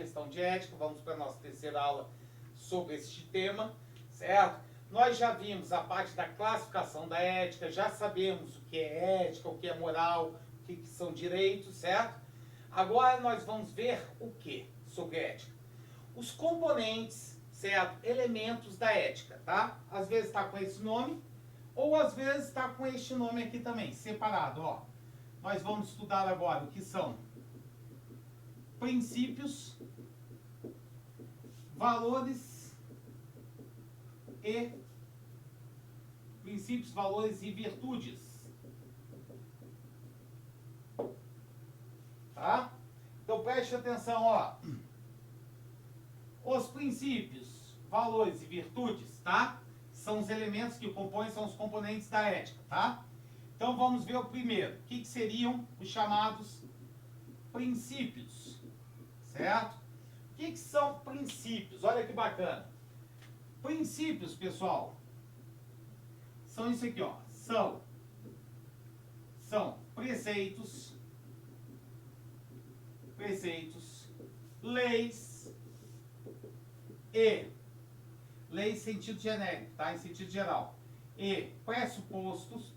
gestão de ética. Vamos para a nossa terceira aula sobre este tema, certo? Nós já vimos a parte da classificação da ética, já sabemos o que é ética, o que é moral, o que são direitos, certo? Agora nós vamos ver o que sobre ética? Os componentes, certo? Elementos da ética, tá? Às vezes está com esse nome, ou às vezes está com este nome aqui também, separado, ó. Nós vamos estudar agora o que são princípios, valores e virtudes. Tá? Então preste atenção, ó. Os princípios, valores e virtudes, tá? São os elementos que compõem, são os componentes da ética, tá? Então vamos ver o primeiro. O que seriam os chamados princípios, certo? O que são princípios? Olha que bacana. Princípios, pessoal, são isso aqui, ó. São preceitos, leis em sentido genérico, tá? Em sentido geral. E pressupostos,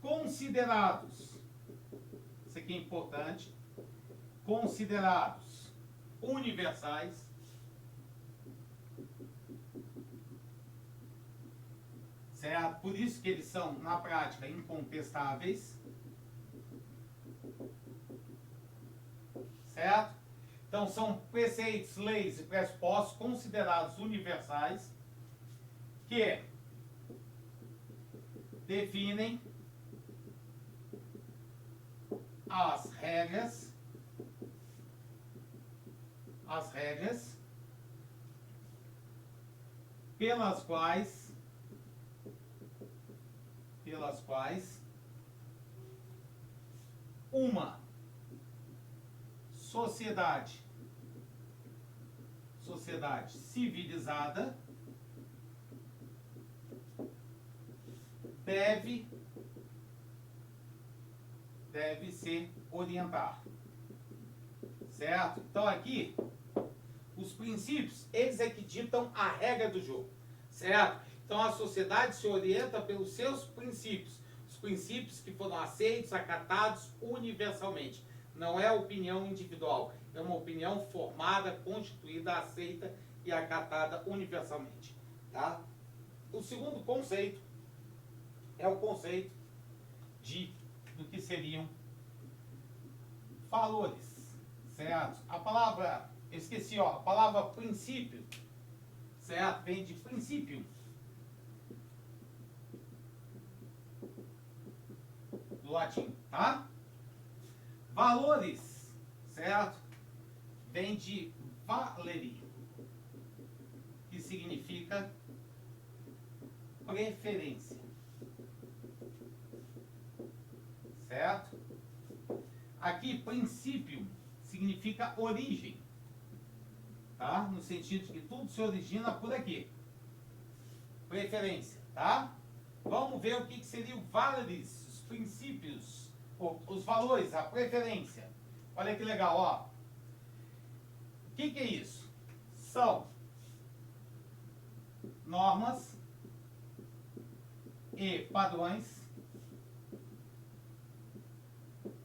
considerados, isso aqui é importante, considerados universais, certo? Por isso que eles são, na prática, incontestáveis, certo? Então, são preceitos, leis e pressupostos considerados universais que definem as regras pelas quais uma sociedade civilizada deve se orientar, certo? Então aqui, os princípios, eles é que ditam a regra do jogo, certo? Então a sociedade se orienta pelos seus princípios, os princípios que foram aceitos, acatados universalmente. Não é opinião individual, é uma opinião formada, constituída, aceita e acatada universalmente, tá? O segundo conceito é o conceito do que seriam valores, certo? A palavra, esqueci, ó, a palavra princípio, certo? Vem de princípio, do latim, tá? Valores, certo? Vem de valeri, que significa preferência, certo? Aqui, princípio significa origem, tá? No sentido de que tudo se origina por aqui. Preferência, tá? Vamos ver o que seria o valeres, os princípios, os valores, a preferência. Olha que legal, ó. O que é isso? São normas e padrões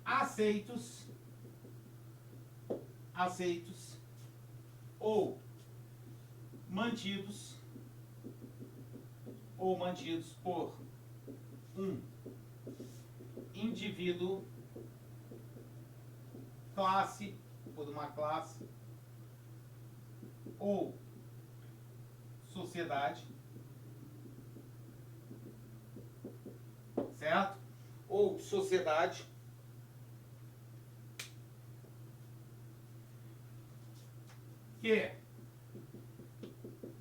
aceitos ou mantidos por um indivíduo, por uma classe ou sociedade, certo? Ou sociedade que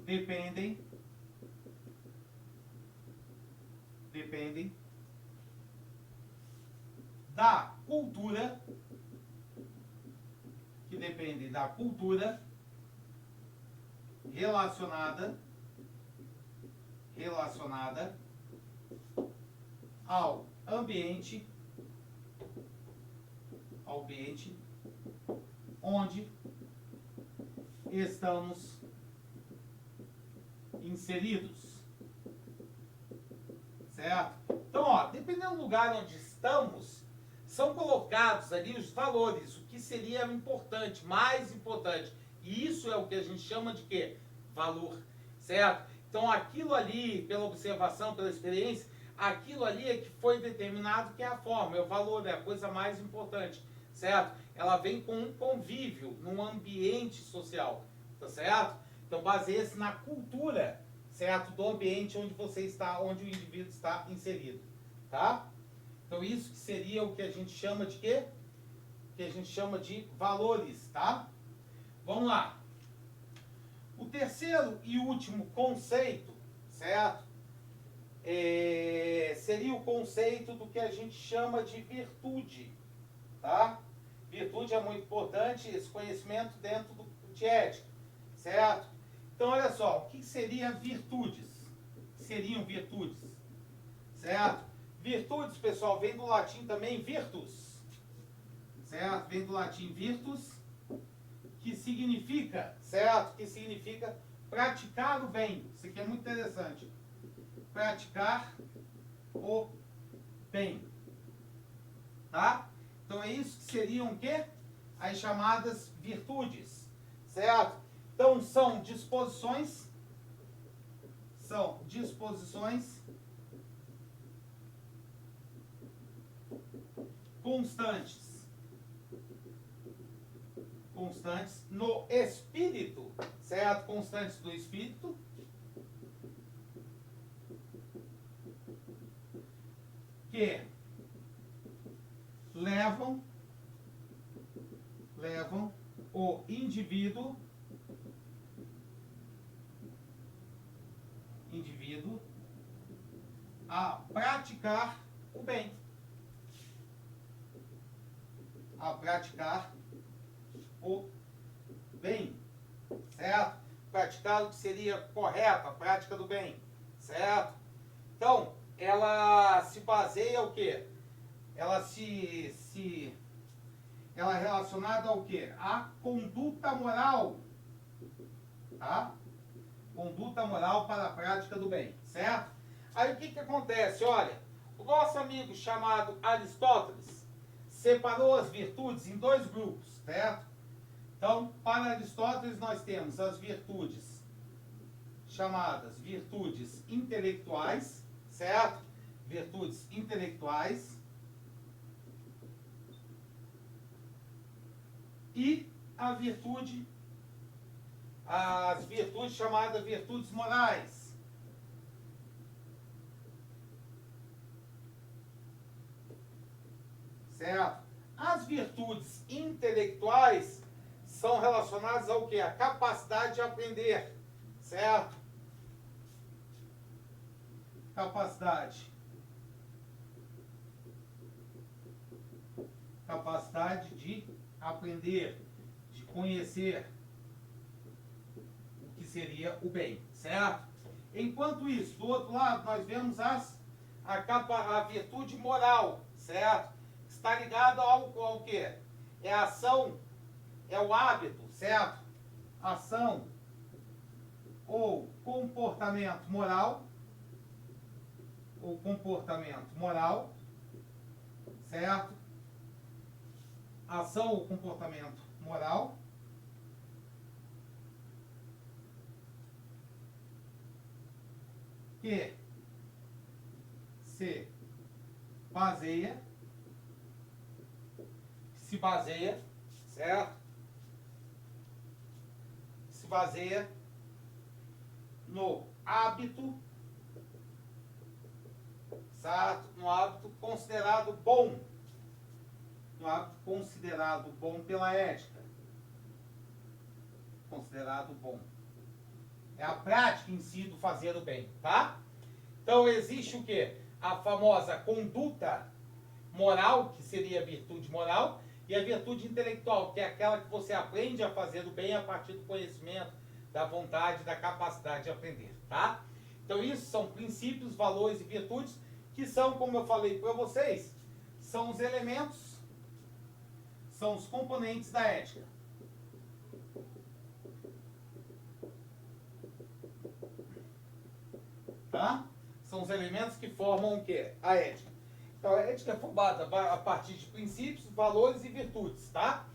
dependem da cultura, relacionada ao ambiente ambiente onde estamos inseridos, certo? Então, ó, dependendo do lugar onde estamos, são colocados ali os valores, o que seria importante, mais importante. E isso é o que a gente chama de quê? Valor, certo? Então, aquilo ali, pela observação, pela experiência, aquilo ali é que foi determinado que é a forma, é o valor, é a coisa mais importante, certo? Ela vem com um convívio, num ambiente social, tá certo? Então, baseia-se na cultura, certo? Do ambiente onde você está, onde o indivíduo está inserido, tá? Então, isso que seria o que a gente chama de quê? Que a gente chama de valores, tá? Vamos lá. O terceiro e último conceito, certo? Seria o conceito do que a gente chama de virtude, tá? Virtude é muito importante, esse conhecimento dentro de ética, certo? Então, olha só, o que seria virtudes? Seriam virtudes, certo? Virtudes, pessoal, vem do latim também virtus, certo? Vem do latim virtus, que significa, certo? Que significa praticar o bem. Isso aqui é muito interessante. Praticar o bem, tá? Então é isso que seriam o quê? As chamadas virtudes, certo? Então são disposições constantes no espírito, certo? Constantes do espírito, que levam o indivíduo a praticar o bem. A praticar o bem, certo? Praticar o que seria correto, a prática do bem, certo? Então, ela se baseia o quê? Ela ela é relacionada ao quê? A conduta moral, tá? Conduta moral para a prática do bem, certo? Aí o que acontece? Olha, o nosso amigo chamado Aristóteles separou as virtudes em dois grupos, certo? Então, para Aristóteles nós temos as virtudes chamadas virtudes intelectuais, certo? Virtudes intelectuais e as virtudes chamadas virtudes morais. Certo? As virtudes intelectuais são relacionadas ao quê? A capacidade de aprender, certo? Capacidade de aprender, de conhecer o que seria o bem, certo? Enquanto isso, do outro lado, nós vemos a virtude moral, certo? Está ligado ao quê? É a ação, é o hábito, certo? Ação ou comportamento moral, certo? Ação ou comportamento moral que se baseia, certo? Se baseia no hábito, certo? No hábito considerado bom. No hábito considerado bom pela ética. Considerado bom. É a prática em si do fazer o bem, tá? Então existe o quê? A famosa conduta moral, que seria a virtude moral, e a virtude intelectual, que é aquela que você aprende a fazer o bem a partir do conhecimento, da vontade, da capacidade de aprender, tá? Então isso são princípios, valores e virtudes, que são, como eu falei para vocês, são os elementos são os componentes da ética. Tá? São os elementos que formam o quê? A ética. Então, a ética é formada a partir de princípios, valores e virtudes, tá?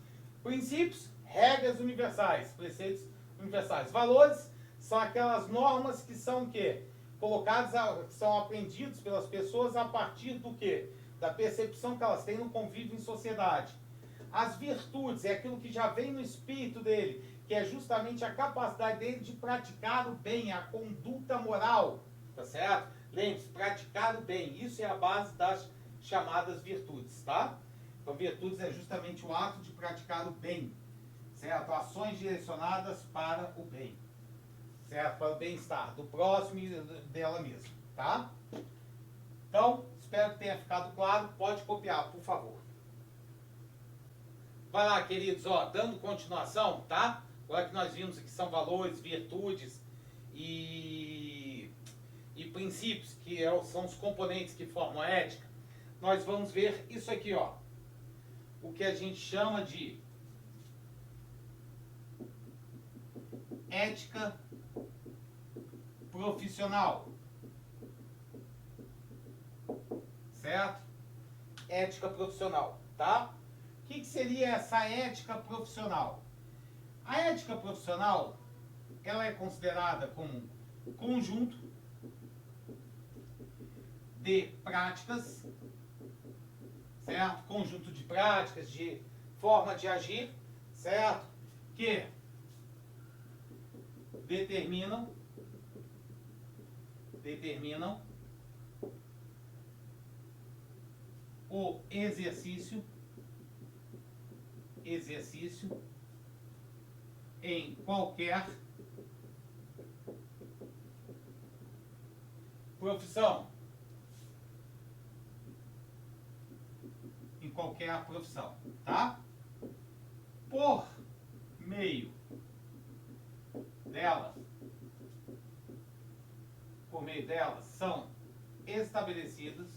Princípios, regras universais, preceitos universais. Valores são aquelas normas que são o quê? Colocadas, que são aprendidos pelas pessoas a partir do quê? Da percepção que elas têm no convívio em sociedade. As virtudes é aquilo que já vem no espírito dele, que é justamente a capacidade dele de praticar o bem, a conduta moral, tá certo? Lembre-se, praticar o bem, isso é a base das chamadas virtudes, tá? Então, virtudes é justamente o ato de praticar o bem, certo? Ações direcionadas para o bem, certo? Para o bem-estar do próximo e dela mesma, tá? Então, espero que tenha ficado claro. Pode copiar, por favor. Vai lá, queridos, ó, dando continuação, tá? Agora que nós vimos que são valores, virtudes e princípios, que são os componentes que formam a ética, nós vamos ver isso aqui, ó. O que a gente chama de ética profissional. Certo? Ética profissional, tá? O que seria essa ética profissional? A ética profissional, ela é considerada como um conjunto de práticas, certo? Conjunto de práticas, de forma de agir, certo? Que determinam o exercício em qualquer profissão. Em qualquer profissão, tá? Por meio delas, são estabelecidas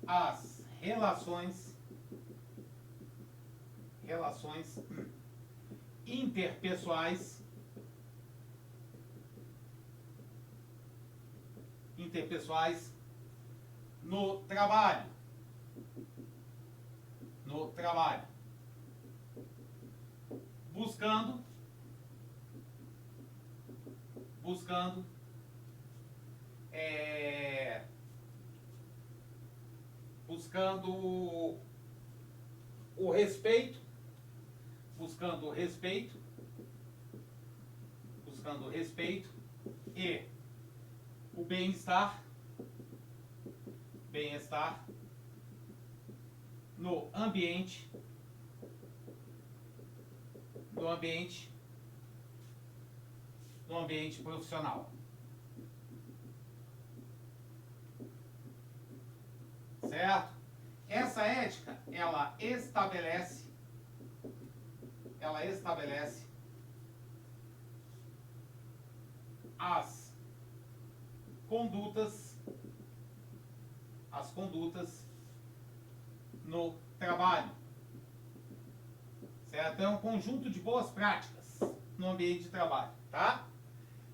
as relações interpessoais no trabalho, buscando o respeito, e o bem-estar no ambiente profissional. Certo? Essa ética, ela estabelece as condutas no trabalho. Certo? É um conjunto de boas práticas no ambiente de trabalho, tá?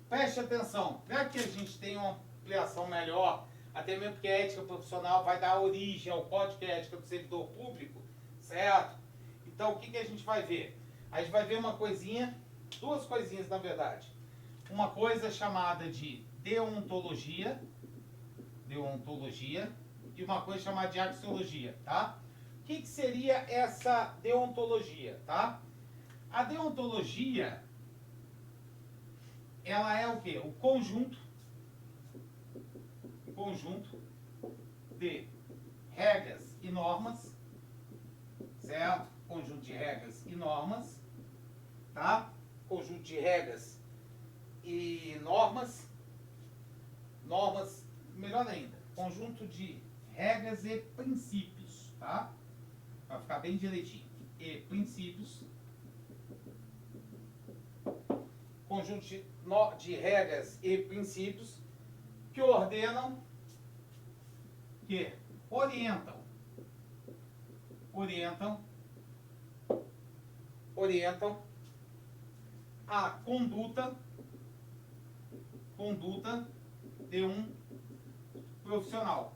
Preste atenção, para que a gente tenha uma ampliação melhor, até mesmo porque a ética profissional vai dar origem ao Código de Ética do Servidor Público, certo? Então, o que a gente vai ver? A gente vai ver uma coisinha, duas coisinhas na verdade. Uma coisa chamada de deontologia, e uma coisa chamada de axiologia, tá? O que seria essa deontologia, tá? A deontologia, ela é o quê? O conjunto de regras e normas, certo? Conjunto de regras e normas, tá? Conjunto de regras e normas, melhor ainda, conjunto de regras e princípios, tá? Para ficar bem direitinho. E princípios, conjunto de regras e princípios que ordenam, que orientam a conduta de um profissional.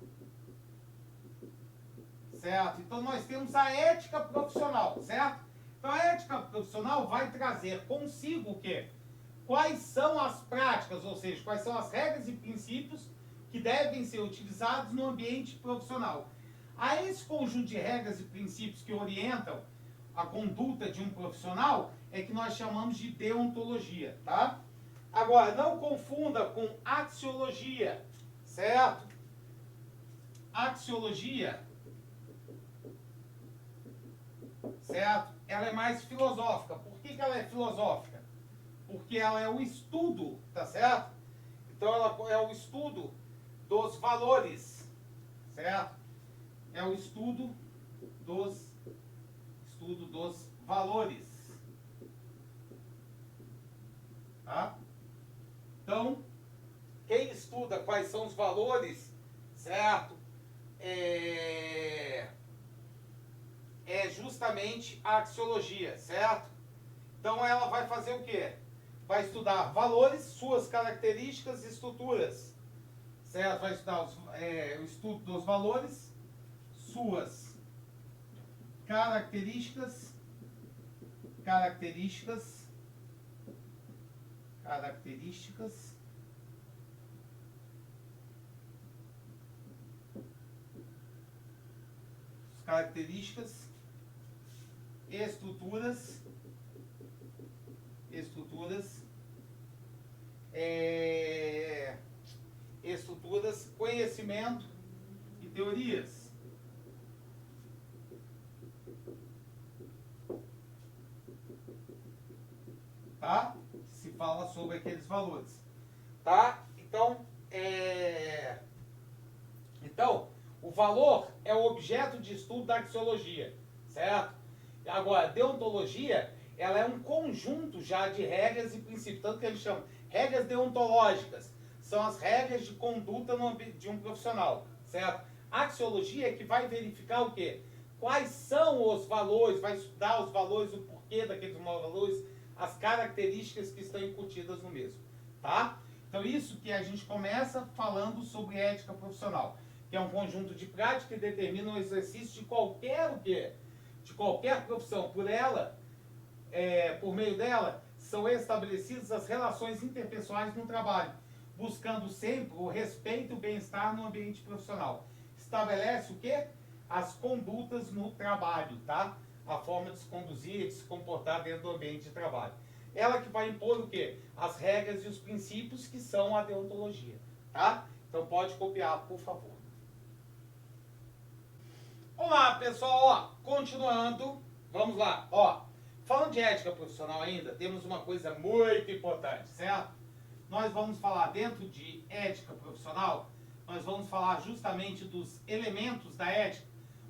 Certo? Então nós temos a ética profissional, certo? Então a ética profissional vai trazer consigo o quê? Quais são as práticas, ou seja, quais são as regras e princípios que devem ser utilizados no ambiente profissional. A esse conjunto de regras e princípios que orientam a conduta de um profissional é que nós chamamos de deontologia, tá? Agora, não confunda com axiologia, certo? Axiologia, certo? Ela é mais filosófica. Por que ela é filosófica? Porque ela é o estudo, tá certo? Então ela é o estudo dos valores, certo? É o estudo dos valores, tá? Então, quem estuda quais são os valores, certo? É justamente a axiologia, certo? Então ela vai fazer o quê? Vai estudar valores, suas características e estruturas, certo? Vai estudar o estudo dos valores, suas características estruturas, conhecimento e teorias. Tá? Se fala sobre aqueles valores. Tá? Então, o valor é o objeto de estudo da axiologia, certo? Agora, a deontologia, ela é um conjunto já de regras e princípios, tanto que eles chamam regras deontológicas, são as regras de conduta de um profissional, certo? A axiologia é que vai verificar o quê? Quais são os valores, vai estudar os valores, o porquê daqueles valores, as características que estão incutidas no mesmo, tá? Então isso que a gente começa falando sobre ética profissional, que é um conjunto de práticas que determinam o exercício de qualquer o quê? De qualquer profissão. Por meio dela, são estabelecidas as relações interpessoais no trabalho, buscando sempre o respeito e o bem-estar no ambiente profissional. Estabelece o quê? As condutas no trabalho, tá? A forma de se conduzir e de se comportar dentro do ambiente de trabalho. Ela que vai impor o quê? As regras e os princípios que são a deontologia, tá? Então pode copiar, por favor. Olá, pessoal, ó, continuando, vamos lá, ó. Falando de ética profissional ainda, temos uma coisa muito importante, certo? Nós vamos falar dentro de ética profissional, nós vamos falar justamente dos elementos da ética,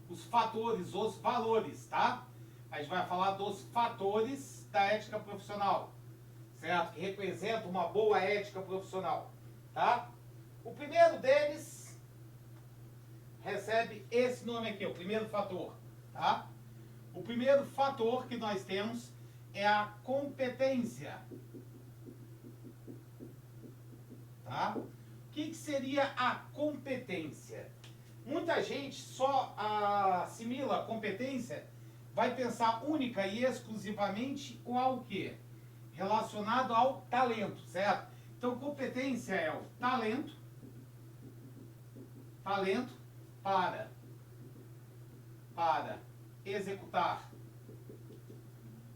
os fatores, os valores, tá? A gente vai falar dos fatores da ética profissional, certo? Que representa uma boa ética profissional, tá? O primeiro deles recebe esse nome aqui, o primeiro fator, tá? O primeiro fator que nós temos é a competência, tá? O que seria a competência? Muita gente só assimila a competência, vai pensar única e exclusivamente ao quê? Relacionado ao talento, certo? Então, competência é o talento para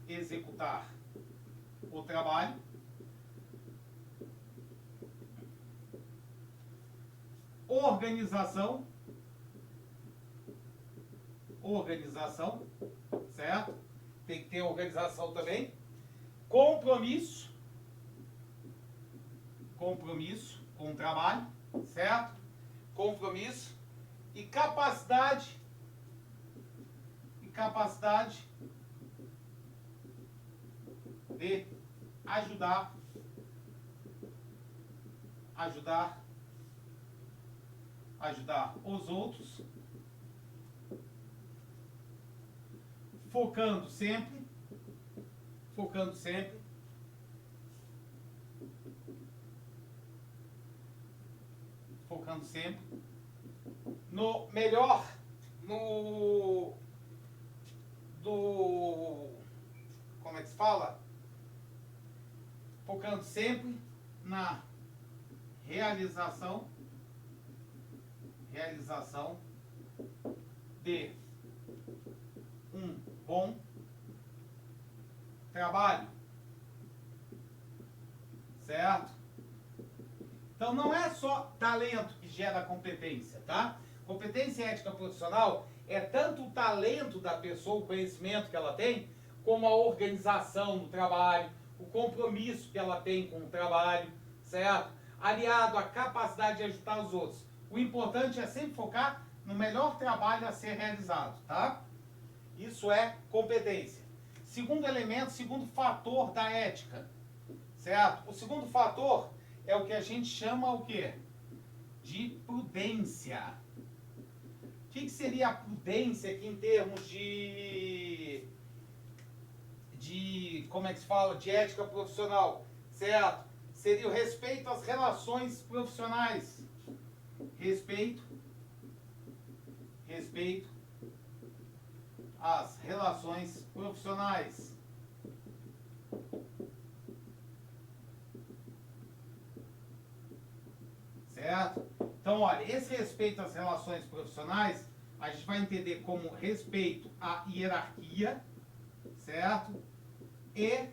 executar o trabalho, organização, certo? Tem que ter organização também. Compromisso com o trabalho, certo? Compromisso e capacidade de ajudar ajudar os outros, focando sempre no melhor, como é que se fala? Focando sempre na realização de um bom trabalho, certo? Então não é só talento que gera competência, tá? Competência e ética profissional é tanto o talento da pessoa, o conhecimento que ela tem, como a organização do trabalho, o compromisso que ela tem com o trabalho, certo? Aliado à capacidade de ajudar os outros. O importante é sempre focar no melhor trabalho a ser realizado, tá? Isso é competência. Segundo elemento, segundo fator da ética, certo? O segundo fator é o que a gente chama o quê? De prudência. O que seria a prudência aqui em termos de como é que se fala? De ética profissional, certo? Seria o respeito às relações profissionais. Respeito às relações profissionais. Certo? Então, olha, esse respeito às relações profissionais, a gente vai entender como respeito à hierarquia, certo? E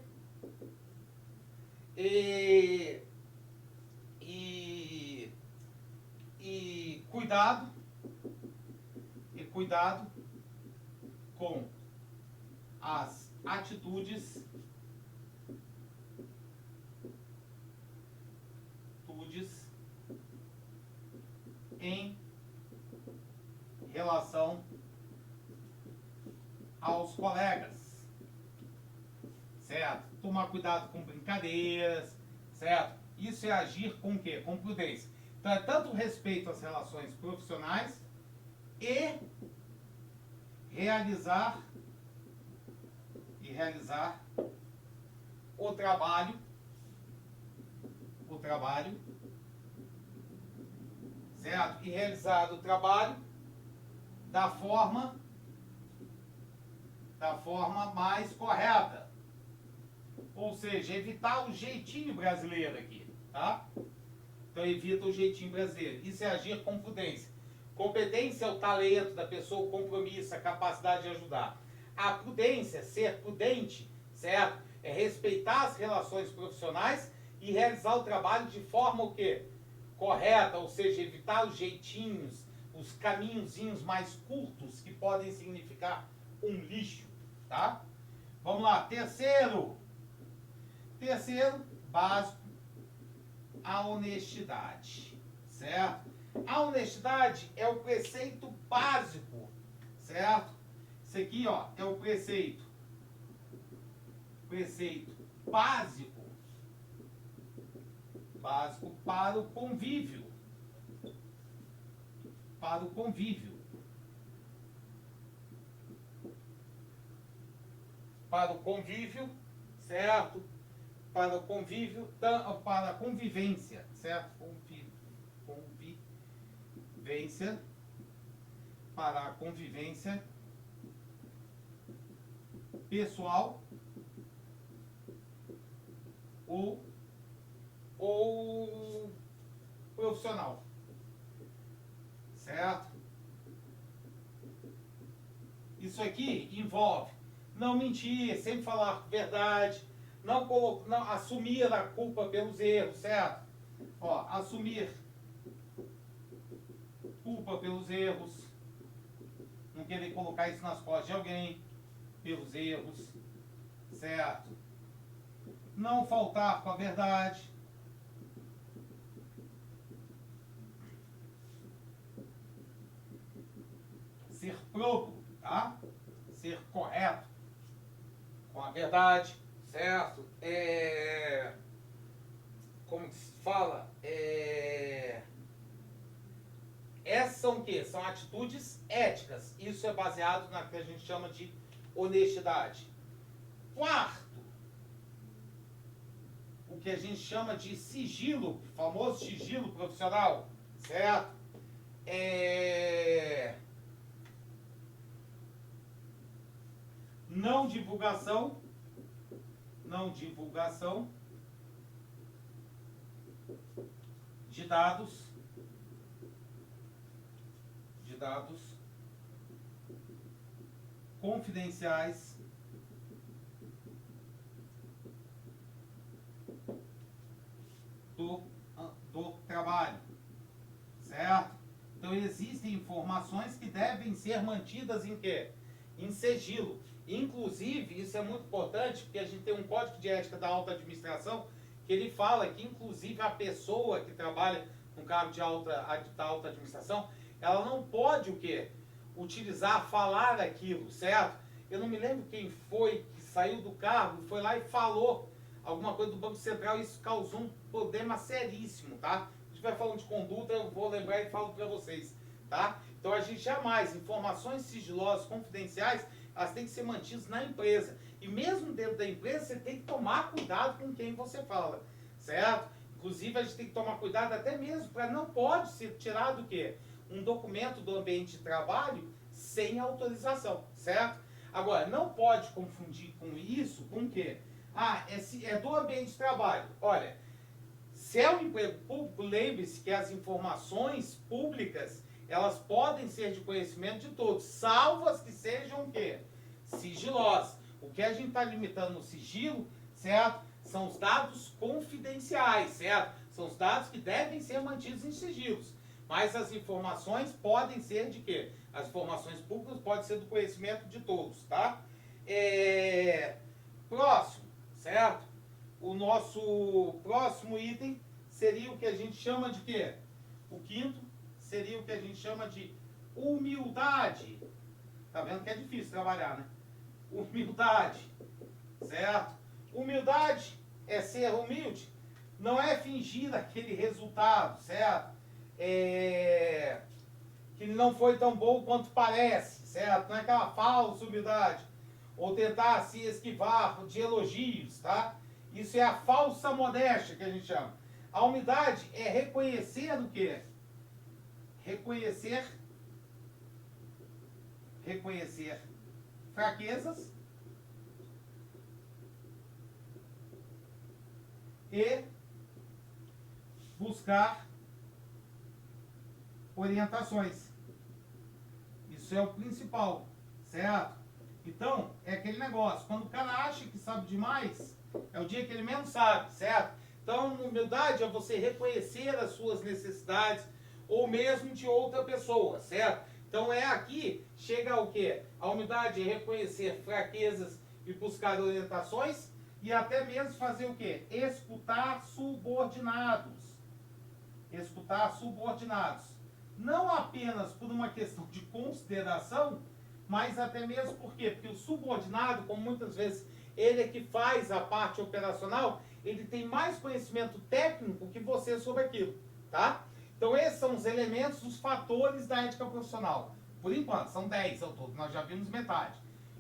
cuidado com as atitudes em relação aos colegas, certo? Tomar cuidado com brincadeiras, certo? Isso é agir com o quê? Com prudência. Então é tanto respeito às relações profissionais e realizar o trabalho, certo? E realizar o trabalho da forma mais correta. Ou seja, evitar o jeitinho brasileiro aqui, tá? Então evita o jeitinho brasileiro. Isso é agir com prudência. Competência é o talento da pessoa, o compromisso, a capacidade de ajudar. A prudência, ser prudente, certo? É respeitar as relações profissionais e realizar o trabalho de forma o quê? Correta, ou seja, evitar os jeitinhos, os caminhozinhos mais curtos que podem significar um lixo, tá? Vamos lá, terceiro, básico, a honestidade, certo? A honestidade é o preceito básico, certo? Isso aqui, ó, é o preceito básico para o convívio, certo? Para o convívio, para a convivência, certo? Para a convivência pessoal ou profissional, certo? Isso aqui envolve não mentir, sempre falar a verdade, não assumir a culpa pelos erros, certo? Ó, assumir culpa pelos erros, não querer colocar isso nas costas de alguém pelos erros, certo? Não faltar com a verdade, ser probo, tá? Ser correto com a verdade, certo? Como que se fala? são o quê? São atitudes éticas. Isso é baseado na que a gente chama de honestidade. Quarto, o que a gente chama de sigilo, famoso sigilo profissional, certo? Não divulgação de dados confidenciais do trabalho, certo? Então existem informações que devem ser mantidas em quê? Em sigilo. Inclusive, isso é muito importante, porque a gente tem um código de ética da alta administração que ele fala que, inclusive, a pessoa que trabalha no cargo da alta administração, ela não pode o quê? Utilizar, falar aquilo, certo? Eu não me lembro quem foi que saiu do cargo, foi lá e falou alguma coisa do Banco Central, e isso causou um problema seríssimo, tá? Se estiver falando de conduta, eu vou lembrar e falo para vocês, tá? Então a gente jamais, informações sigilosas, confidenciais, elas têm que ser mantidas na empresa. E mesmo dentro da empresa, você tem que tomar cuidado com quem você fala, certo? Inclusive, a gente tem que tomar cuidado até mesmo para não pode ser tirado o quê? Um documento do ambiente de trabalho sem autorização, certo? Agora, não pode confundir com isso com o quê? É do ambiente de trabalho. Olha, se é um emprego público, lembre-se que as informações públicas, elas podem ser de conhecimento de todos, salvo as que sejam o quê? Sigilosas. O que a gente está limitando no sigilo, certo? São os dados confidenciais, certo? São os dados que devem ser mantidos em sigilos. Mas as informações podem ser de quê? As informações públicas podem ser do conhecimento de todos, tá? Próximo, certo? O nosso próximo item seria o que a gente chama de quê? O quinto seria o que a gente chama de humildade. Tá vendo que é difícil trabalhar, né? Humildade, certo? Humildade é ser humilde, não é fingir aquele resultado, certo? Que não foi tão bom quanto parece, certo? Não é aquela falsa humildade, ou tentar se esquivar de elogios, tá? Isso é a falsa modéstia que a gente chama. A humildade é reconhecer o quê? Reconhecer fraquezas e buscar orientações. Isso é o principal, certo? Então, é aquele negócio, quando o cara acha que sabe demais, é o dia que ele menos sabe, certo? Então, humildade é você reconhecer as suas necessidades, ou mesmo de outra pessoa, certo? Então aqui, chega ao quê? A humildade é reconhecer fraquezas e buscar orientações, e até mesmo fazer o quê? Escutar subordinados. Escutar subordinados. Não apenas por uma questão de consideração, mas até mesmo por quê? Porque o subordinado, como muitas vezes ele é que faz a parte operacional, ele tem mais conhecimento técnico que você sobre aquilo, tá? Então esses são os elementos, os fatores da ética profissional. Por enquanto, são 10 ao todo, nós já vimos metade.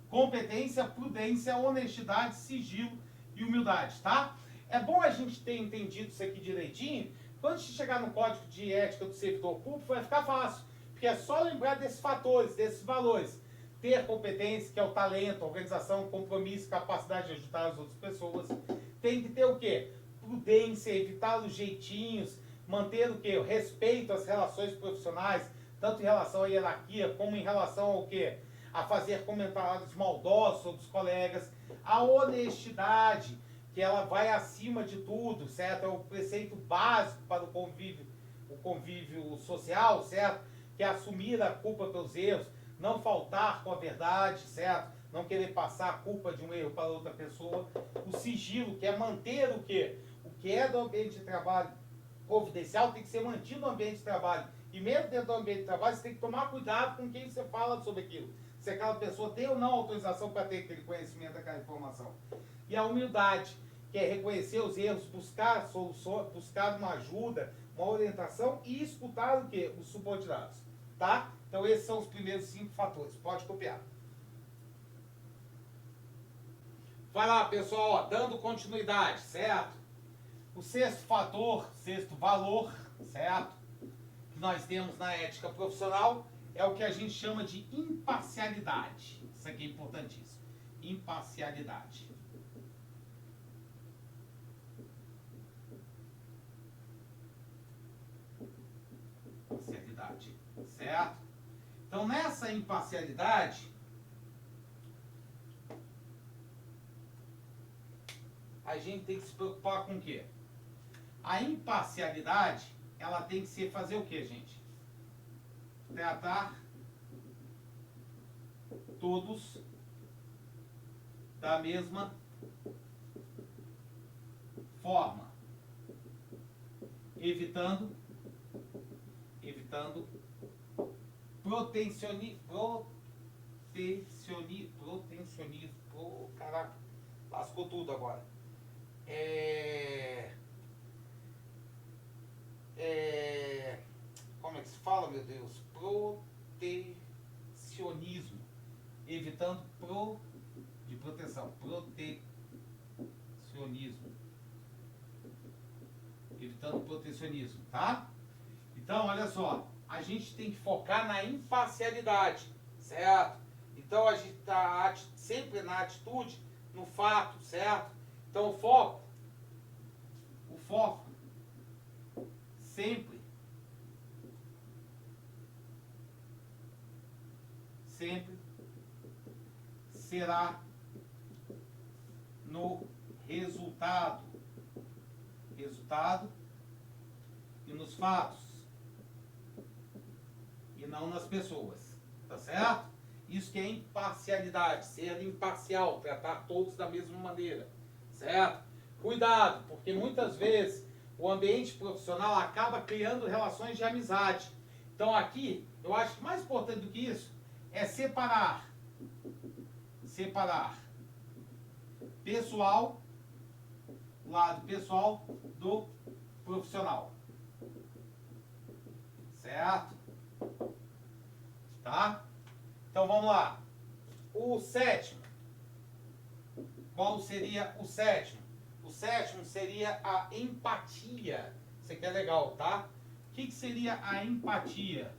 Competência, prudência, honestidade, sigilo e humildade, tá? É bom a gente ter entendido isso aqui direitinho. Quando a gente chegar no código de ética do servidor público, vai ficar fácil. Porque é só lembrar desses fatores, desses valores. Ter competência, que é o talento, organização, compromisso, capacidade de ajudar as outras pessoas. Tem que ter o quê? Prudência, evitar os jeitinhos, manter o quê? O respeito às relações profissionais, tanto em relação à hierarquia, como em relação ao quê? A fazer comentários maldosos sobre os colegas. A honestidade, que ela vai acima de tudo, certo? É o preceito básico para o convívio social, certo? Que é assumir a culpa pelos erros, não faltar com a verdade, certo? Não querer passar a culpa de um erro para outra pessoa. O sigilo, que é manter o quê? O que é do ambiente de trabalho confidencial tem que ser mantido no ambiente de trabalho. E mesmo dentro do ambiente de trabalho, você tem que tomar cuidado com quem você fala sobre aquilo. Se aquela pessoa tem ou não autorização para ter aquele conhecimento daquela informação. E a humildade, que é reconhecer os erros, buscar soluções, buscar uma ajuda, uma orientação e escutar o quê? Os subordinados. tá? Então esses são os primeiros 5 fatores. Pode copiar. Vai lá, pessoal, ó, dando continuidade, certo? O sexto fator, sexto valor, certo? Que nós temos na ética profissional é o que a gente chama de imparcialidade. Isso aqui é importantíssimo. Imparcialidade. Imparcialidade, certo? Então, nessa imparcialidade, a gente tem que se preocupar com o quê? A imparcialidade, ela tem que ser fazer o quê, gente? Tratar todos da mesma forma, evitando protecionismo, caraca, lascou tudo agora. Como é que se fala, meu Deus? Protecionismo, evitando de proteção, protecionismo, evitando protecionismo, tá? Então, olha só, a gente tem que focar na imparcialidade, certo? Então, a gente está sempre na atitude, no fato, certo? Então, o foco sempre será no resultado e nos fatos, e não nas pessoas, tá certo? Isso que é imparcialidade, ser imparcial, tratar todos da mesma maneira, certo? Cuidado, porque muitas vezes o ambiente profissional acaba criando relações de amizade. Então aqui, eu acho que mais importante do que isso é separar pessoal, lado pessoal do profissional, certo? Tá? Então vamos lá. O sétimo. Qual seria o sétimo? O sétimo seria a empatia. Isso aqui é legal, tá? O que seria a empatia?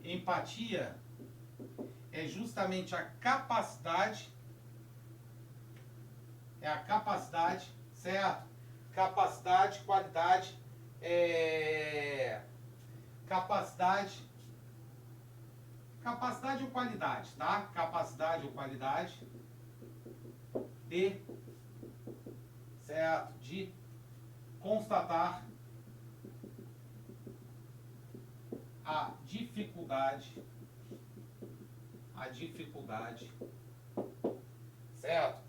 Empatia é justamente a capacidade, certo? Capacidade, qualidade, capacidade ou qualidade, tá? Capacidade ou qualidade certo? De constatar a dificuldade, certo?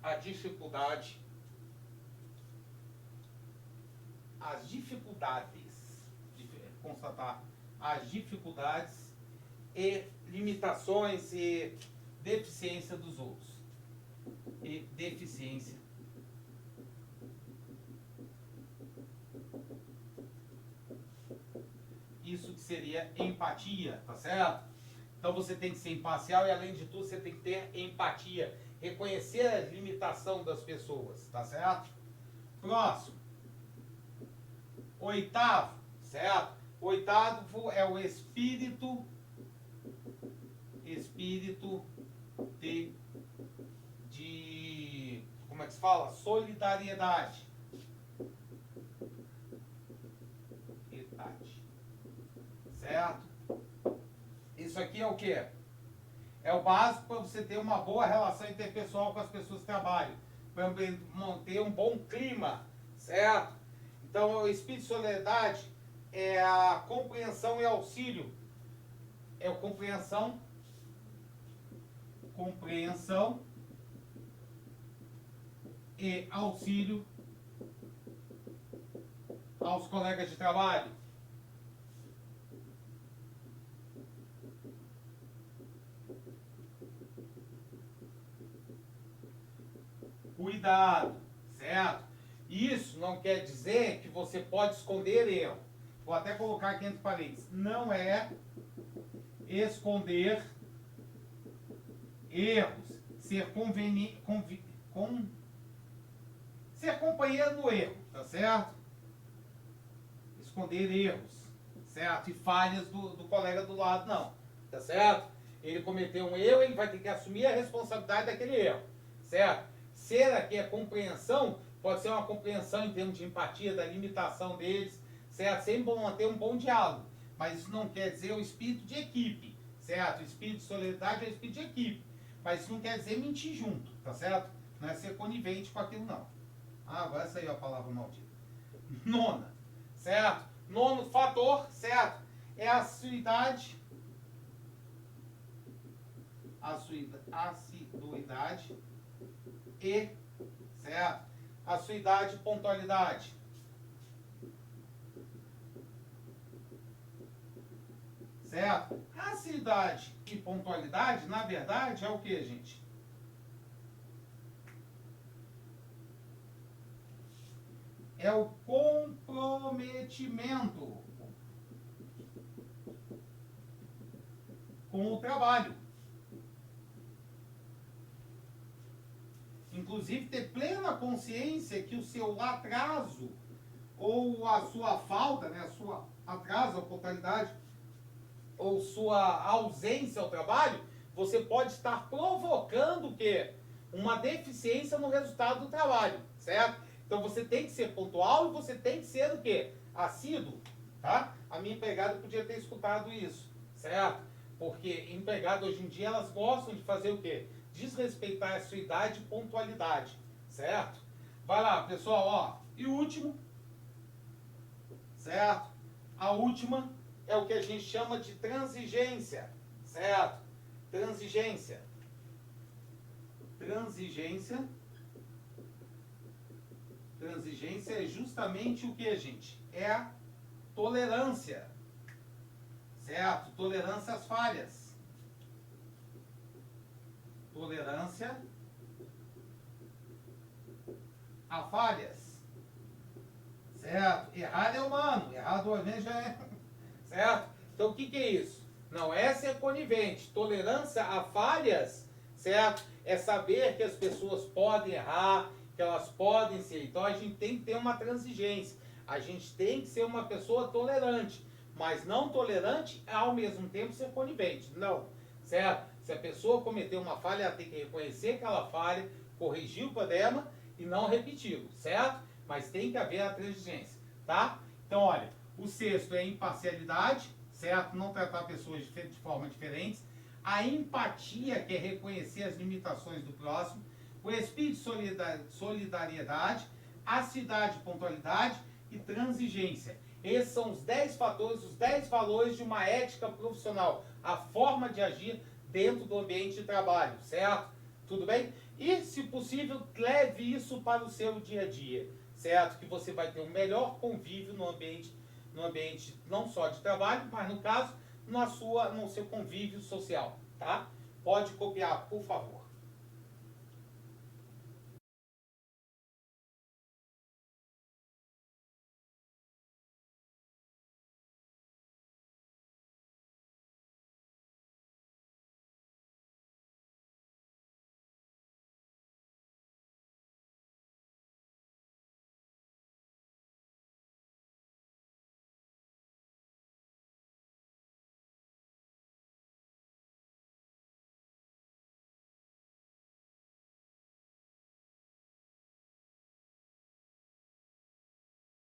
Constatar as dificuldades e limitações e deficiência dos outros. Isso que seria empatia, tá certo? Então você tem que ser imparcial e, além de tudo, você tem que ter empatia. Reconhecer a limitação das pessoas, tá certo? Próximo. Oitavo, certo? Oitavo é o espírito de como é que se fala? Solidariedade. Certo? Isso aqui é o quê? É o básico para você ter uma boa relação interpessoal com as pessoas que trabalham, para manter um bom clima, certo? Então, o espírito de solidariedade é a compreensão e auxílio. É a compreensão e auxílio aos colegas de trabalho. Cuidado, certo? Isso não quer dizer que você pode esconder erro. Vou até colocar aqui entre parênteses. Não é esconder erros, ser ser companheiro no erro, tá certo? Esconder erros, certo? E falhas do colega do lado, não, tá certo? Ele cometeu um erro, ele vai ter que assumir a responsabilidade daquele erro, certo? Ser aqui a compreensão, pode ser uma compreensão em termos de empatia, da limitação deles, certo? Sempre manter um bom diálogo, mas isso não quer dizer o espírito de equipe, certo? O espírito de solidariedade é o espírito de equipe, mas isso não quer dizer mentir junto, tá certo? Não é ser conivente com aquilo, não. Ah, agora saiu a palavra maldita. Nona, certo? Nono fator, certo? É a assiduidade. Assiduidade e, certo? Assiduidade e pontualidade. Certo? Assiduidade e pontualidade, na verdade, é o que, gente? É o comprometimento com o trabalho. Inclusive, ter plena consciência que o seu atraso ou a sua falta, né, a sua atraso, a pontualidade, ou sua ausência ao trabalho, você pode estar provocando o quê? Uma deficiência no resultado do trabalho, certo? Então você tem que ser pontual e você tem que ser o quê? Assíduo, tá? A minha empregada podia ter escutado isso, certo? Porque empregado hoje em dia elas gostam de fazer o quê? Desrespeitar a sua idade e pontualidade, certo? Vai lá, pessoal, ó. E o último, certo? A última é o que a gente chama de transigência, certo? Transigência. Transigência. Transigência é justamente o que, gente? É a tolerância, certo? Tolerância às falhas. Tolerância a falhas, certo? Errar é humano, errar duas vezes já é, certo? Então o que é isso? Não é ser conivente. Tolerância a falhas, certo? É saber que as pessoas podem errar, que elas podem ser. Então a gente tem que ter uma transigência. A gente tem que ser uma pessoa tolerante, mas não tolerante ao mesmo tempo ser conivente. Não, certo? Se a pessoa cometeu uma falha, ela tem que reconhecer aquela falha, corrigir o problema e não repeti-lo, certo? Mas tem que haver a transigência, tá? Então, olha, o sexto é a imparcialidade, certo? Não tratar pessoas de forma diferentes. A empatia, que é reconhecer as limitações do próximo. O espírito de solidariedade, assiduidade, pontualidade e transigência. Esses são os 10 fatores, os 10 valores de uma ética profissional. A forma de agir dentro do ambiente de trabalho, certo? Tudo bem? E, se possível, leve isso para o seu dia a dia, certo? Que você vai ter um melhor convívio no ambiente não só de trabalho, mas no caso, no seu convívio social, tá? Pode copiar, por favor.